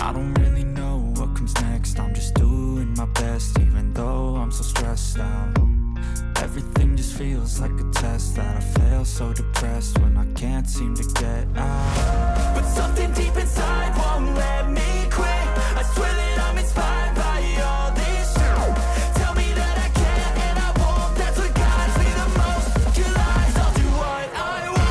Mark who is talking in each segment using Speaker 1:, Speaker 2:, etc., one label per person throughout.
Speaker 1: I don't really know what comes next. I'm just doing my best, even though I'm so stressed out. Everything just feels like a test that I fail, so depressed when I can't seem to get out. But something deep inside won't let me quit. I swear that I'm inspired by all this shit. Tell me that I can and I won't. That's what guides me the most. Your lies, I'll do what I want.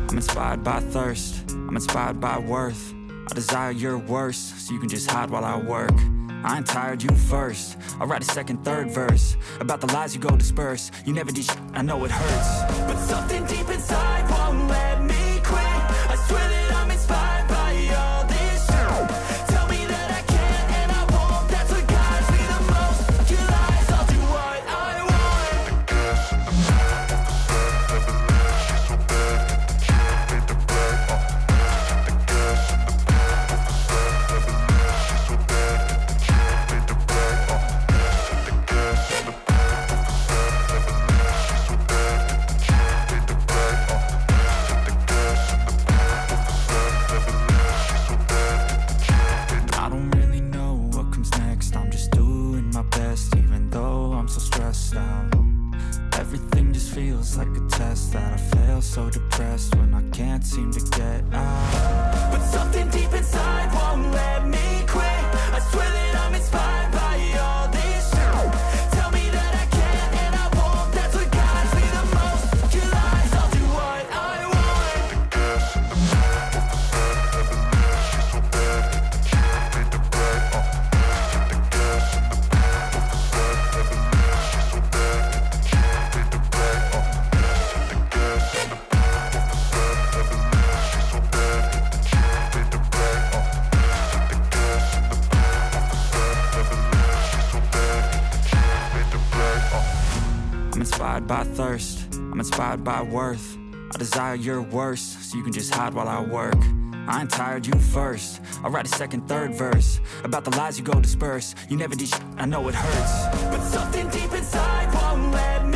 Speaker 1: I'm inspired by thirst, I'm inspired by worth. I desire your worst, so you can just hide while I work. I ain't tired, you first. I'll write a second, third verse about the lies you go disperse. You never did shit, I know it hurts. But something deep inside won't let me quit. I swear that I'm inspired by all this shit. Tell me that I can and I won't. That's what guides me the most. Your lies, I'll do what I want. I don't really know what comes next. I'm just doing my best, even though I'm so stressed out. Everything just feels like a test that I fail, so depressed when I can't seem to get out. But something deep inside won't let me quit. I swear that I'm inspired by all this shit. Tell me that I can and I won't. That's what guides me the most. Your lies, I'll do what I want. I'm inspired by thirst, I'm inspired by worth. I desire your worst, so you can just hide while I work. I ain't tired, you first. I'll write a second, third verse about the lies you go disperse. You never did shit, I know it hurts. But something deep inside won't let me